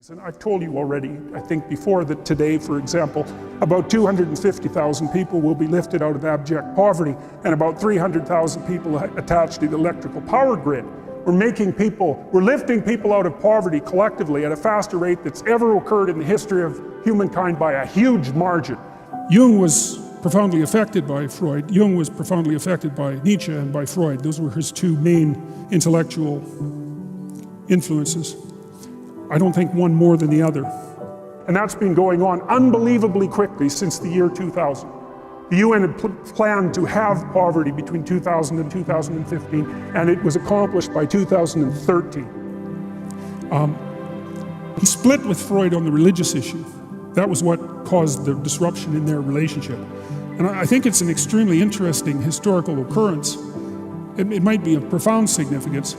And I've told you already, I think before, that today, for example, about 250,000 people will be lifted out of abject poverty and about 300,000 people attached to the electrical power grid. We're lifting people out of poverty collectively at a faster rate that's ever occurred in the history of humankind by a huge margin. Jung was profoundly affected by Freud. Jung was profoundly affected by Nietzsche and by Freud. Those were his two main intellectual influences. I don't think one more than the other. And that's been going on unbelievably quickly since the year 2000. The UN had planned to have poverty between 2000 and 2015, and it was accomplished by 2013. He split with Freud on the religious issue. That was what caused the disruption in their relationship. And I think it's an extremely interesting historical occurrence. It might be of profound significance.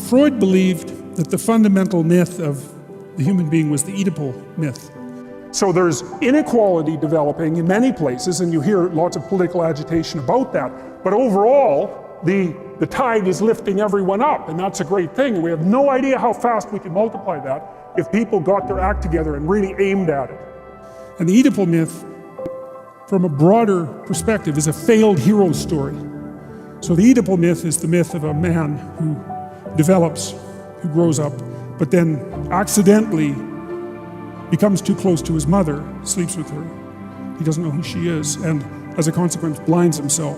Freud believed that the fundamental myth of the human being was the Oedipal myth. So there's inequality developing in many places, and you hear lots of political agitation about that. But overall, the tide is lifting everyone up, and that's a great thing. We have no idea how fast we can multiply that if people got their act together and really aimed at it. And the Oedipal myth, from a broader perspective, is a failed hero story. So the Oedipal myth is the myth of a man who develops, who grows up, but then accidentally becomes too close to his mother, sleeps with her. He doesn't know who she is, and as a consequence blinds himself.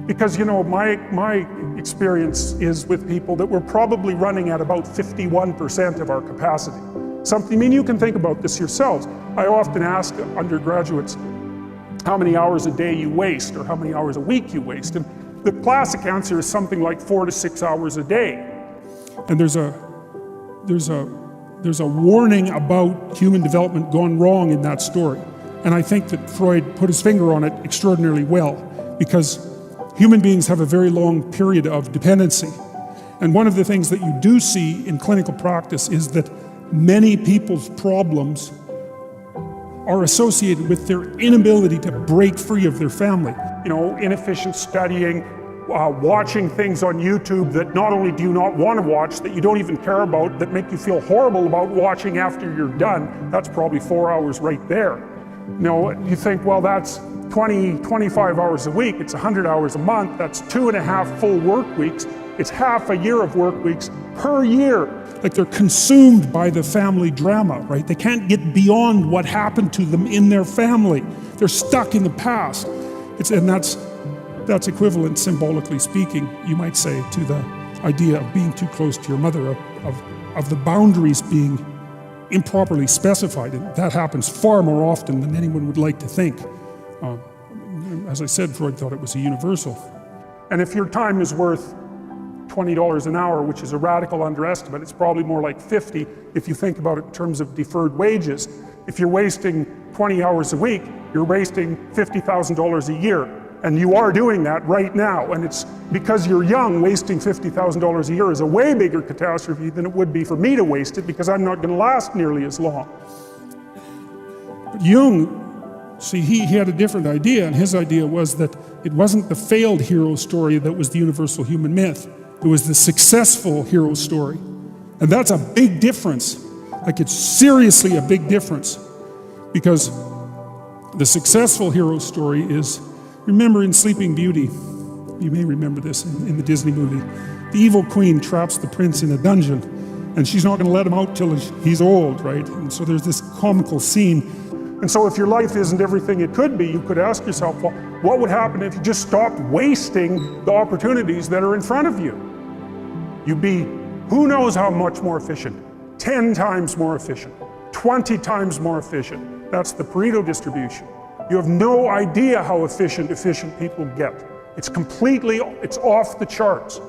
Because, you know, my experience is with people that we're probably running at about 51% of our capacity. I mean, you can think about this yourselves. I often ask undergraduates how many hours a day you waste or how many hours a week you waste. And the classic answer is something like 4 to 6 hours a day. And there's a warning about human development gone wrong in that story. And I think that Freud put his finger on it extraordinarily well, because human beings have a very long period of dependency. And one of the things that you do see in clinical practice is that many people's problems are associated with their inability to break free of their family. You know, inefficient studying, watching things on YouTube that not only do you not want to watch, that you don't even care about, that make you feel horrible about watching after you're done. That's probably 4 hours right there. You know, you think, well, that's 25 hours a week, it's 100 hours a month, that's 2.5 full work weeks, it's half a year of work weeks per year. Like, they're consumed by the family drama, right? They can't get beyond what happened to them in their family. They're stuck in the past. And that's equivalent, symbolically speaking, you might say, to the idea of being too close to your mother, of the boundaries being improperly specified. And that happens far more often than anyone would like to think. As I said, Freud thought it was a universal. And if your time is worth $20 an hour, which is a radical underestimate, it's probably more like 50 if you think about it in terms of deferred wages. If you're wasting 20 hours a week, you're wasting $50,000 a year. And you are doing that right now. And it's because you're young, wasting $50,000 a year is a way bigger catastrophe than it would be for me to waste it, because I'm not going to last nearly as long. But Jung, see, he had a different idea, and his idea was that it wasn't the failed hero story that was the universal human myth. It was the successful hero story. And that's a big difference. Like, it's seriously a big difference. Because the successful hero story is, remember in Sleeping Beauty, you may remember this in the Disney movie, the evil queen traps the prince in a dungeon, and she's not going to let him out till he's old, right? And so there's this comical scene. And so if your life isn't everything it could be, you could ask yourself, well, what would happen if you just stopped wasting the opportunities that are in front of you? You'd be, who knows how much more efficient? 10 times more efficient, 20 times more efficient. That's the Pareto distribution. You have no idea how efficient people get. It's off the charts.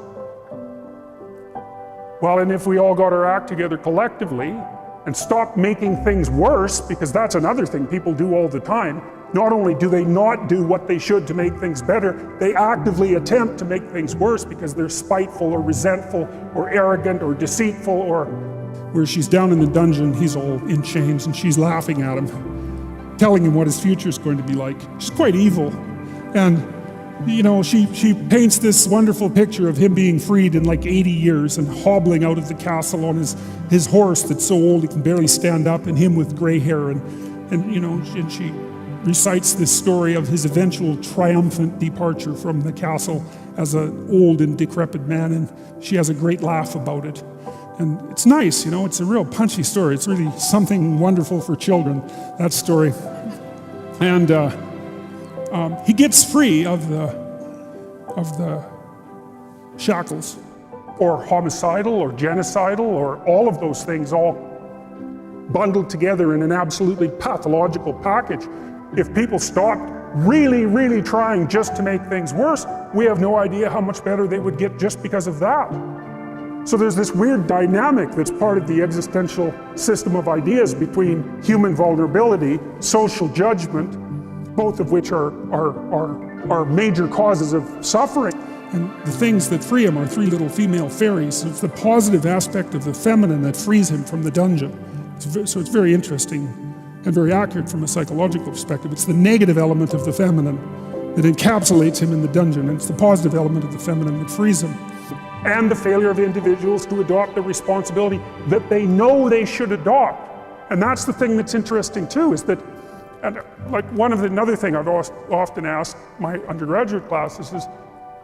Well, and if we all got our act together collectively and stopped making things worse, because that's another thing people do all the time, not only do they not do what they should to make things better, they actively attempt to make things worse because they're spiteful or resentful or arrogant or deceitful or... Where she's down in the dungeon, he's all in chains, and she's laughing at him, telling him what his future is going to be like. She's quite evil. And she paints this wonderful picture of him being freed in like 80 years and hobbling out of the castle on his horse that's so old he can barely stand up, and him with gray hair, and she recites this story of his eventual triumphant departure from the castle as an old and decrepit man, and she has a great laugh about it. And it's nice, it's a real punchy story. It's really something wonderful for children, that story. And he gets free of the shackles. Or homicidal or genocidal or all of those things all bundled together in an absolutely pathological package. If people stopped really, really trying just to make things worse, we have no idea how much better they would get just because of that. So there's this weird dynamic that's part of the existential system of ideas between human vulnerability, social judgment, both of which are major causes of suffering. And the things that free him are three little female fairies. It's the positive aspect of the feminine that frees him from the dungeon. So it's very interesting and very accurate from a psychological perspective. It's the negative element of the feminine that encapsulates him in the dungeon, and it's the positive element of the feminine that frees him. And the failure of individuals to adopt the responsibility that they know they should adopt. And that's the thing that's interesting too, is that, and like another thing I've often asked my undergraduate classes is,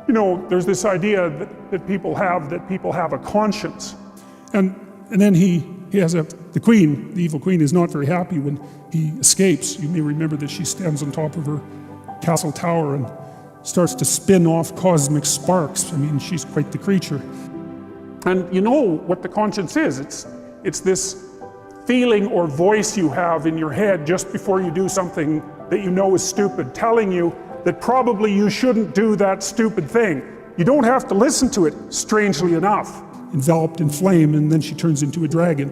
there's this idea that people have a conscience. And then he has the queen, the evil queen, is not very happy when he escapes. You may remember that she stands on top of her castle tower and starts to spin off cosmic sparks. I mean, she's quite the creature. And you know what the conscience is. It's this feeling or voice you have in your head just before you do something that you know is stupid, telling you that probably you shouldn't do that stupid thing. You don't have to listen to it, strangely enough. Enveloped in flame, and then she turns into a dragon.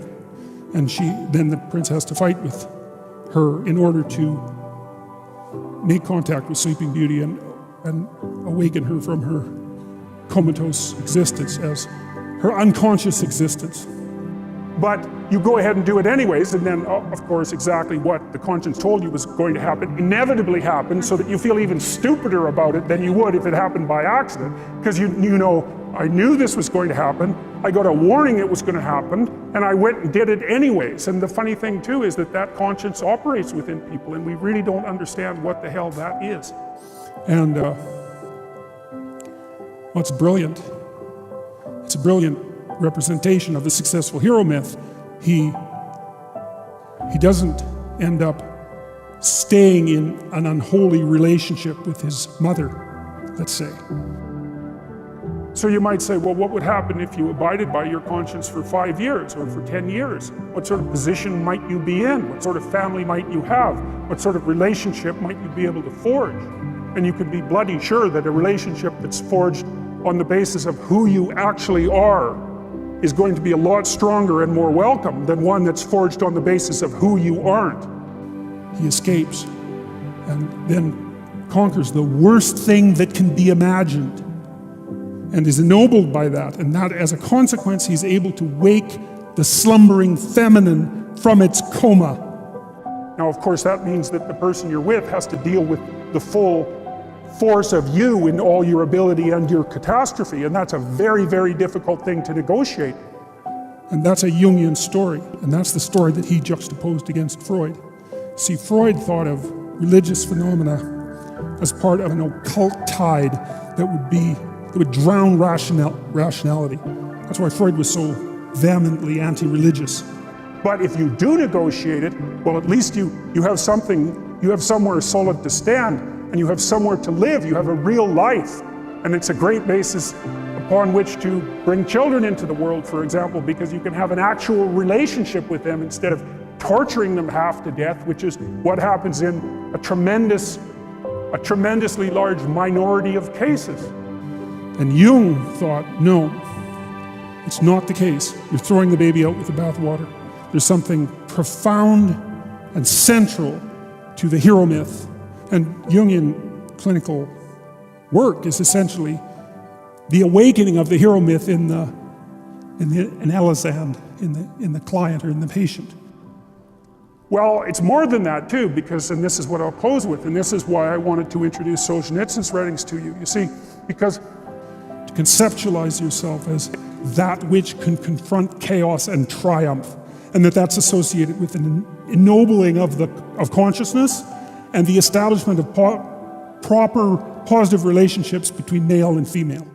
And then the prince has to fight with her in order to make contact with Sleeping Beauty and awaken her from her comatose existence as her unconscious existence. But you go ahead and do it anyways, and then, of course, exactly what the conscience told you was going to happen inevitably happens, so that you feel even stupider about it than you would if it happened by accident. Because you know, I knew this was going to happen, I got a warning it was going to happen, and I went and did it anyways. And the funny thing too is that conscience operates within people, and we really don't understand what the hell that is. And what's brilliant, it's a brilliant representation of the successful hero myth. He doesn't end up staying in an unholy relationship with his mother, let's say. So you might say, well, what would happen if you abided by your conscience for 5 years or for 10 years? What sort of position might you be in? What sort of family might you have? What sort of relationship might you be able to forge? And you could be bloody sure that a relationship that's forged on the basis of who you actually are is going to be a lot stronger and more welcome than one that's forged on the basis of who you aren't. He escapes and then conquers the worst thing that can be imagined and is ennobled by that. And that, as a consequence, he's able to wake the slumbering feminine from its coma. Now, of course, that means that the person you're with has to deal with the full force of you in all your ability and your catastrophe, and that's a very, very difficult thing to negotiate. And that's a Jungian story, and that's the story that he juxtaposed against Freud. See, Freud thought of religious phenomena as part of an occult tide that would drown rationality. That's why Freud was so vehemently anti-religious. But if you do negotiate it, well, at least you have something, you have somewhere solid to stand, and you have somewhere to live, you have a real life. And it's a great basis upon which to bring children into the world, for example, because you can have an actual relationship with them instead of torturing them half to death, which is what happens in a tremendously large minority of cases. And Jung thought, no, it's not the case. You're throwing the baby out with the bathwater. There's something profound and central to the hero myth. And Jungian clinical work is essentially the awakening of the hero myth in Elisand, in the client or in the patient. Well, it's more than that too, because, and this is what I'll close with, and this is why I wanted to introduce Solzhenitsyn's writings to you. You see, because To conceptualize yourself as that which can confront chaos and triumph, and that's associated with an ennobling of consciousness and the establishment of proper positive relationships between male and female.